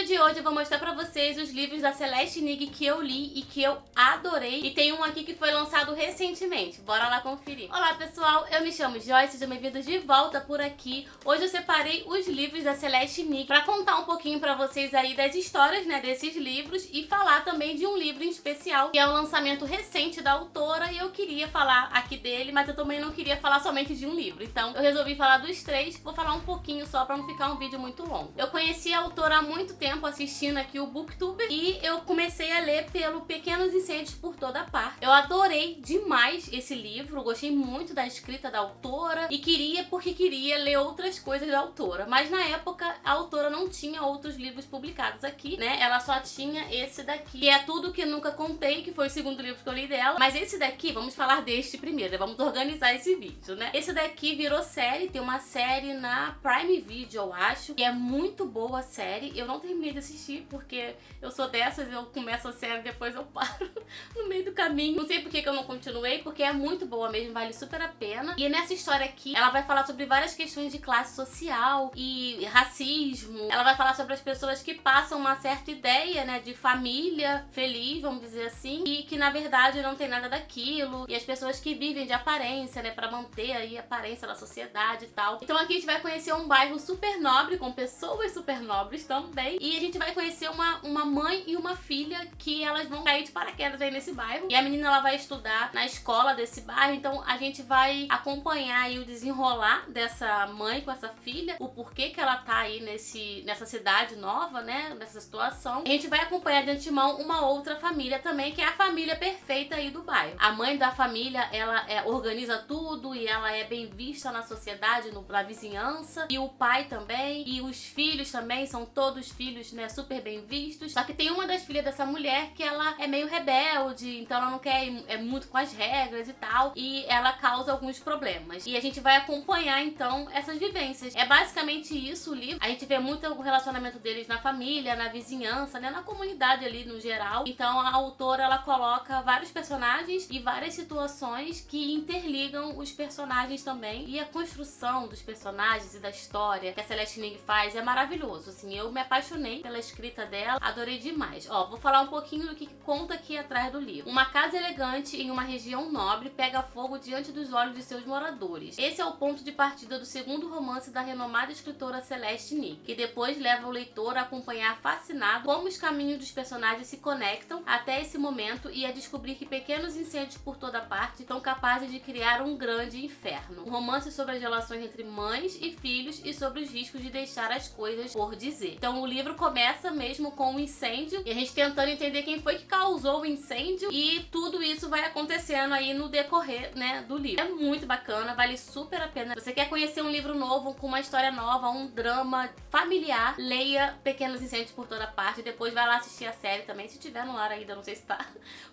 vídeo de hoje eu vou mostrar pra vocês os livros da Celeste Nig que eu li e que eu adorei. E tem um aqui que foi lançado recentemente. Bora lá conferir. Olá pessoal, eu me chamo Joyce, sejam bem-vindos de volta por aqui. Hoje eu separei os livros da Celeste Nig pra contar um pouquinho pra vocês aí das histórias, né, desses livros e falar também de um livro em especial, que é o lançamento recente da autora e eu queria falar aqui dele, mas eu também não queria falar somente de um livro. Então eu resolvi falar dos três, vou falar um pouquinho só pra não ficar um vídeo muito longo. Eu conheci a autora há muito tempo assistindo aqui o Booktuber e eu comecei a ler pelo Pequenos Incêndios por Toda Parte. Eu adorei demais esse livro, gostei muito da escrita da autora e queria ler outras coisas da autora, mas na época a autora não tinha outros livros publicados aqui, né? Ela só tinha esse daqui, que é Tudo Que Nunca Contei, que foi o segundo livro que eu li dela, mas esse daqui, vamos falar deste primeiro, vamos organizar esse vídeo, né? Esse daqui virou série, tem uma série na Prime Video, eu acho, e é muito boa a série. Eu não terminei de assistir, porque eu sou dessas, eu começo a série e depois eu paro no meio do caminho. Não sei por que eu não continuei, porque é muito boa mesmo, vale super a pena. E nessa história aqui, ela vai falar sobre várias questões de classe social e racismo. Ela vai falar sobre as pessoas que passam uma certa ideia, né, de família feliz, vamos dizer assim, e que na verdade não tem nada daquilo. E as pessoas que vivem de aparência, né, pra manter aí a aparência da sociedade e tal. Então aqui a gente vai conhecer um bairro super nobre, com pessoas super nobres também. E a gente vai conhecer uma mãe e uma filha que elas vão cair de paraquedas aí nesse bairro. E a menina, ela vai estudar na escola desse bairro, então a gente vai acompanhar aí o desenrolar dessa mãe com essa filha, o porquê que ela tá aí nessa cidade nova, né, nessa situação. A gente vai acompanhar de antemão uma outra família também, que é a família perfeita aí do bairro. A mãe da família, ela organiza tudo e ela é bem vista na sociedade, na vizinhança, e o pai também, e os filhos também, são todos filhos, né, super bem vistos. Só que tem uma das filhas dessa mulher que ela é meio rebelde, então ela não quer ir muito com as regras e tal, e ela causa alguns problemas. E a gente vai acompanhar então essas vivências. É basicamente isso o livro. A gente vê muito o relacionamento deles na família, na vizinhança, né, na comunidade ali no geral. Então a autora, ela coloca vários personagens e várias situações que interligam os personagens também, e a construção dos personagens e da história que a Celeste Nig faz é maravilhoso, assim, eu me apaixonei pela escrita dela, adorei demais. Ó, vou falar um pouquinho do que conta aqui atrás do livro. Uma casa elegante em uma região nobre pega fogo diante dos olhos de seus moradores. Esse é o ponto de partida do segundo romance da renomada escritora Celeste Nig, que depois leva o leitor a acompanhar fascinado como os caminhos dos personagens se conectam até esse momento e a descobrir que pequenos incêndios por toda parte estão capazes de criar um grande inferno. Um romance sobre as relações entre mães e filhos e sobre os riscos de deixar as coisas por dizer. Então o livro começa mesmo com um incêndio e a gente tentando entender quem foi que causou o incêndio, e tudo isso vai acontecendo aí no decorrer, né, do livro. É muito bacana, vale super a pena. Você quer conhecer um livro novo, com uma história nova, um drama familiar, leia Pequenos Incêndios por Toda Parte, depois vai lá assistir a série também, se tiver no ar ainda, não sei se tá,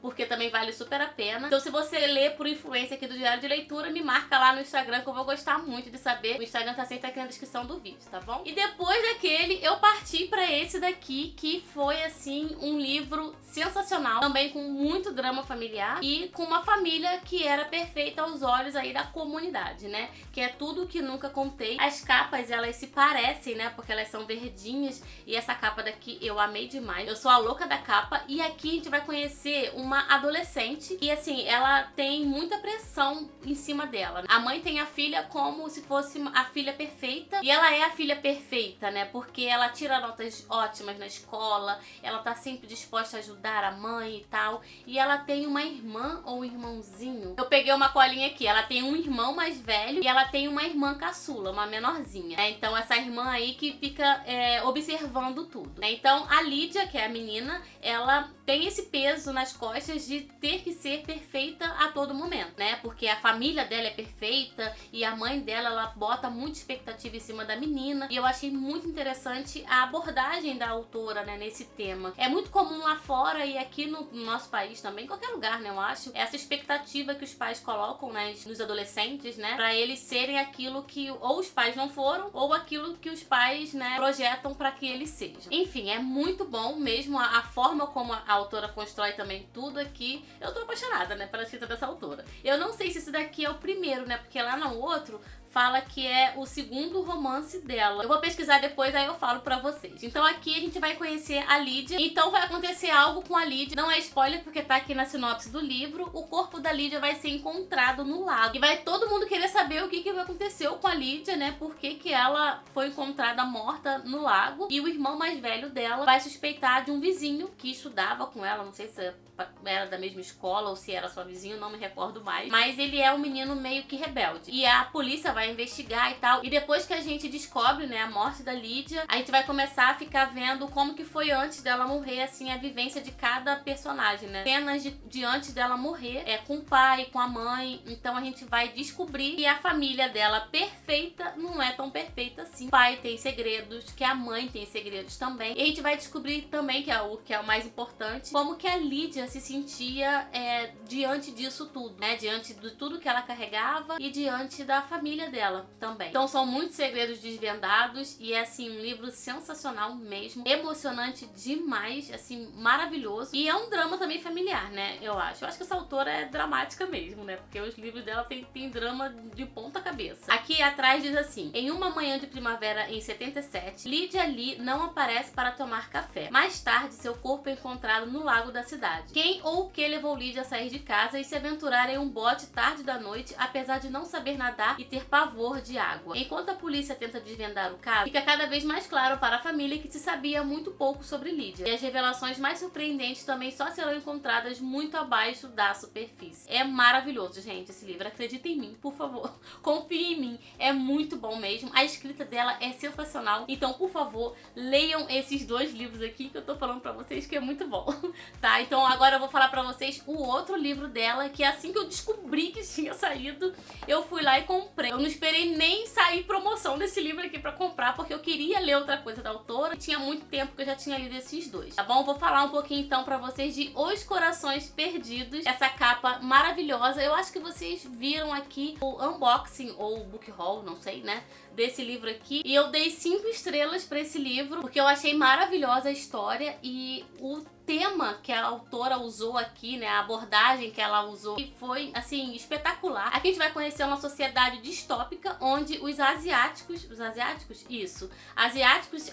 porque também vale super a pena. Então se você lê por influência aqui do Diário de Leitura, me marca lá no Instagram, que eu vou gostar muito de saber. O Instagram tá sempre aqui na descrição do vídeo, tá bom? E depois daquele, eu parti pra esse daqui, que foi, assim, um livro sensacional, também com muito drama familiar e com uma família que era perfeita aos olhos aí da comunidade, né? Que é Tudo Que Nunca Contei. As capas, elas se parecem, né? Porque elas são verdinhas, e essa capa daqui eu amei demais. Eu sou a louca da capa. E aqui a gente vai conhecer uma adolescente e, assim, ela tem muita pressão em cima dela. A mãe tem a filha como se fosse a filha perfeita, e ela é a filha perfeita, né? Porque ela tira notas ótimas na escola, ela tá sempre disposta a ajudar a mãe e tal, e ela tem uma irmã ou um irmãozinho. Eu peguei uma colinha aqui, ela tem um irmão mais velho e ela tem uma irmã caçula, uma menorzinha, né? Então essa irmã aí que fica observando tudo, né? Então a Lídia, que é a menina, ela tem esse peso nas costas de ter que ser perfeita a todo momento, né? Porque a família dela é perfeita e a mãe dela, ela bota muita expectativa em cima da menina, e eu achei muito interessante a abordagem da autora, né, nesse tema. É muito comum lá fora e aqui no nosso país também, em qualquer lugar, né, eu acho, essa expectativa que os pais colocam, né, nos adolescentes, né, pra eles serem aquilo que ou os pais não foram, ou aquilo que os pais, né, projetam pra que eles sejam. Enfim, é muito bom mesmo a forma como a autora constrói também tudo aqui. Eu tô apaixonada, né, pela escrita dessa autora. Eu não sei se esse daqui é o primeiro, né, porque lá no outro fala que é o segundo romance dela. Eu vou pesquisar depois, aí eu falo pra vocês. Então aqui a gente vai conhecer a Lídia. Então vai acontecer algo com a Lídia. Não é spoiler porque tá aqui na sinopse do livro. O corpo da Lídia vai ser encontrado no lago. E vai todo mundo querer saber o que aconteceu com a Lídia, né? Por que ela foi encontrada morta no lago. E o irmão mais velho dela vai suspeitar de um vizinho que estudava com ela. Não sei se era da mesma escola ou se era só vizinho, não me recordo mais. Mas ele é um menino meio que rebelde. E a polícia vai investigar e tal. E depois que a gente descobre, né, a morte da Lídia, a gente vai começar a ficar vendo como que foi antes dela morrer, assim, a vivência de cada personagem, né? Cenas de antes dela morrer, com o pai, com a mãe. Então a gente vai descobrir que a família dela perfeita não é tão perfeita assim. O pai tem segredos, que a mãe tem segredos também. E a gente vai descobrir também, que é o mais importante, como que a Lídia se sentia diante disso tudo, né? Diante de tudo que ela carregava e diante da família dela também. Então são muitos segredos desvendados e é assim um livro sensacional mesmo, emocionante demais, assim, maravilhoso. E é um drama também familiar, né? Eu acho que essa autora é dramática mesmo, né? Porque os livros dela tem drama de ponta cabeça. Aqui atrás diz assim: em uma manhã de primavera em 77, Lydia Lee não aparece para tomar café. Mais tarde, seu corpo é encontrado no lago da cidade. Quem ou o que levou Lydia a sair de casa e se aventurar em um bote tarde da noite, apesar de não saber nadar e ter pavor de água. Enquanto a polícia tenta desvendar o caso, fica cada vez mais claro para a família que se sabia muito pouco sobre Lydia. E as revelações mais surpreendentes também só serão encontradas muito abaixo da superfície. É maravilhoso, gente, esse livro. Acredita em mim, por favor. Confie em mim. É muito bom mesmo. A escrita dela é sensacional. Então, por favor, leiam esses dois livros aqui que eu tô falando pra vocês que é muito bom. Tá? Então, agora eu vou falar pra vocês o outro livro dela, que assim que eu descobri que tinha saído, eu fui lá e comprei. Eu não esperei nem sair promoção desse livro aqui pra comprar, porque eu queria ler outra coisa da autora. Tinha muito tempo que eu já tinha lido esses dois, tá bom? Vou falar um pouquinho então pra vocês de Os Corações Perdidos. Essa capa maravilhosa. Eu acho que vocês viram aqui o unboxing ou o book haul, não sei, né? Desse livro aqui. E eu dei 5 estrelas pra esse livro, porque eu achei maravilhosa a história e o tema que a autora usou aqui, né, a abordagem que ela usou, que foi, assim, espetacular. Aqui a gente vai conhecer uma sociedade distópica onde os asiáticos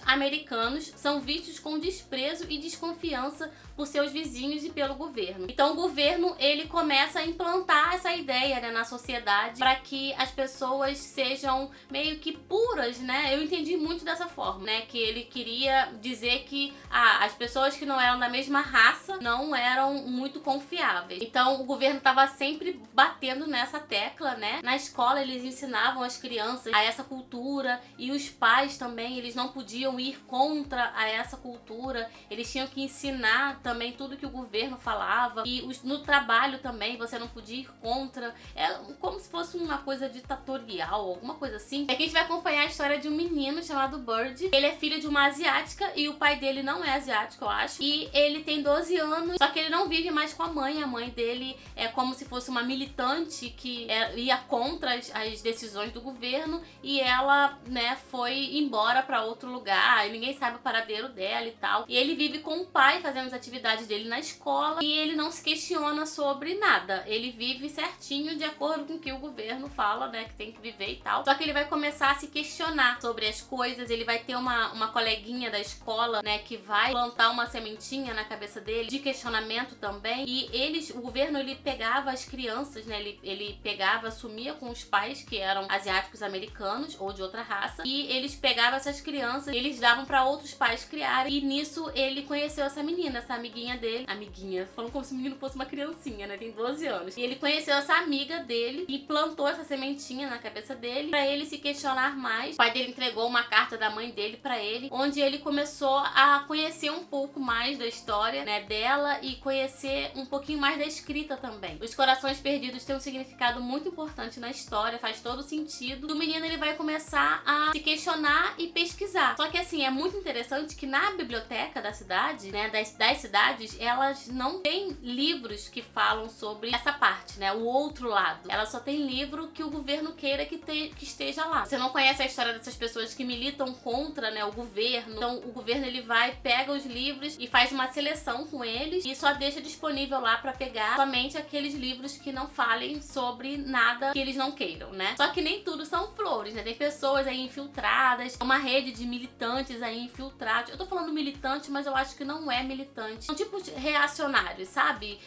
americanos são vistos com desprezo e desconfiança por seus vizinhos e pelo governo. Então o governo, ele começa a implantar essa ideia, né, na sociedade para que as pessoas sejam meio que puras, né? Eu entendi muito dessa forma, né, que ele queria dizer que as pessoas que não eram da mesma raça não eram muito confiáveis. Então o governo estava sempre batendo nessa tecla, né? Na escola eles ensinavam as crianças a essa cultura e os pais também, eles não podiam ir contra a essa cultura, eles tinham que ensinar também tudo que o governo falava e no trabalho também você não podia ir contra, é como se fosse uma coisa ditatorial, alguma coisa assim. Aqui a gente vai acompanhar a história de um menino chamado Bird. Ele é filho de uma asiática e o pai dele não é asiático, eu acho, e ele tem 12 anos, só que ele não vive mais com a mãe dele é como se fosse uma militante que ia contra as decisões do governo e ela, né, foi embora pra outro lugar e ninguém sabe o paradeiro dela e tal. E ele vive com o pai fazendo as atividades dele na escola e ele não se questiona sobre nada. Ele vive certinho de acordo com o que o governo fala, né, que tem que viver e tal. Só que ele vai começar a se questionar sobre as coisas, ele vai ter uma coleguinha da escola, né, que vai plantar uma sementinha na cabeça dele de questionamento também. E o governo, ele pegava as crianças, né, ele pegava, sumia com os pais que eram asiáticos americanos ou de outra raça e eles pegavam essas crianças e eles davam pra outros pais criarem. E nisso ele conheceu essa menina, essa amiguinha dele. Amiguinha, falando como se o menino fosse uma criancinha, né? Tem 12 anos. E ele conheceu essa amiga dele e plantou essa sementinha na cabeça dele pra ele se questionar mais. O pai dele entregou uma carta da mãe dele pra ele, onde ele começou a conhecer um pouco mais da história, né, dela e conhecer um pouquinho mais da escrita também. Os Corações Perdidos têm um significado muito importante na história, faz todo sentido. O menino, ele vai começar a se questionar e pesquisar. Só que assim, é muito interessante que na biblioteca da cidade, né, das cidades, elas não têm livros que falam sobre essa parte, né, o outro lado. Ela só tem livro que o governo queira que esteja lá. Você não conhece a história dessas pessoas que militam contra, né, o governo. Então o governo ele vai, pega os livros e faz uma seleção com eles e só deixa disponível lá pra pegar somente aqueles livros que não falem sobre nada que eles não queiram, né? Só que nem tudo são flores, né? Tem pessoas aí infiltradas, uma rede de militantes aí infiltrados. Eu tô falando militante, mas eu acho que não é militante. São tipos reacionários, sabe?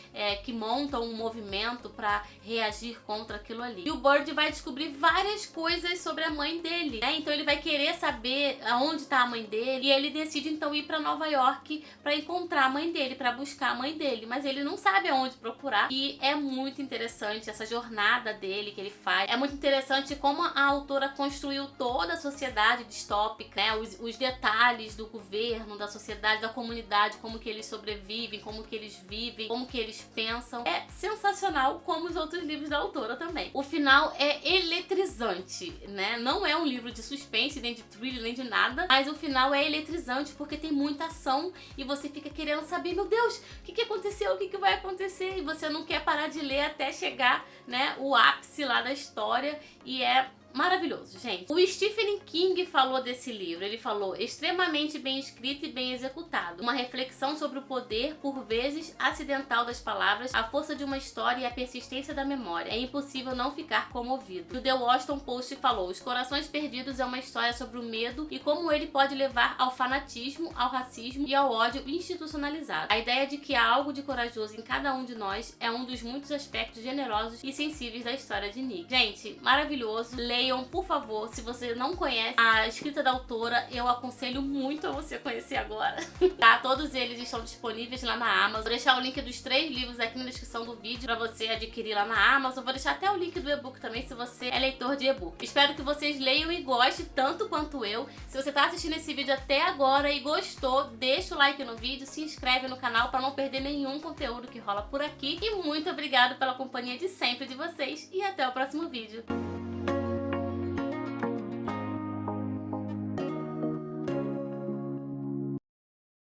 Que montam um movimento pra reagir contra aquilo ali. E o Bird vai descobrir várias coisas sobre a mãe dele, né? Então ele vai querer saber aonde tá a mãe dele e ele decide então ir pra Nova York pra encontrar a mãe dele, pra buscar a mãe dele, mas ele não sabe aonde procurar. E é muito interessante essa jornada dele que ele faz. É muito interessante como a autora construiu toda a sociedade distópica, né? Os detalhes do governo, da sociedade, da comunidade, como que eles sobrevivem, como que eles vivem, como que eles pensam. É sensacional, como os outros livros da autora também. O final é eletrizante, né? Não é um livro de suspense, nem de thriller, nem de nada, mas o final é eletrizante porque tem muita ação e você fica querendo saber, meu Deus, o que aconteceu? O que vai acontecer? E você não quer parar de ler até chegar, né, o ápice lá da história e é maravilhoso, gente. O Stephen King falou desse livro, ele falou extremamente bem escrito e bem executado. Uma reflexão sobre o poder, por vezes, acidental das palavras, a força de uma história e a persistência da memória. É impossível não ficar comovido. O The Washington Post falou, Os Corações Perdidos é uma história sobre o medo e como ele pode levar ao fanatismo, ao racismo e ao ódio institucionalizado. A ideia de que há algo de corajoso em cada um de nós é um dos muitos aspectos generosos e sensíveis da história de Nick. Gente, maravilhoso. Leiam, por favor, se você não conhece a escrita da autora, eu aconselho muito a você conhecer agora, tá? Todos eles estão disponíveis lá na Amazon. Vou deixar o link dos 3 livros aqui na descrição do vídeo pra você adquirir lá na Amazon. Vou deixar até o link do e-book também, se você é leitor de e-book. Espero que vocês leiam e gostem tanto quanto eu. Se você tá assistindo esse vídeo até agora e gostou, deixa o like no vídeo, se inscreve no canal pra não perder nenhum conteúdo que rola por aqui. E muito obrigado pela companhia de sempre de vocês e até o próximo vídeo.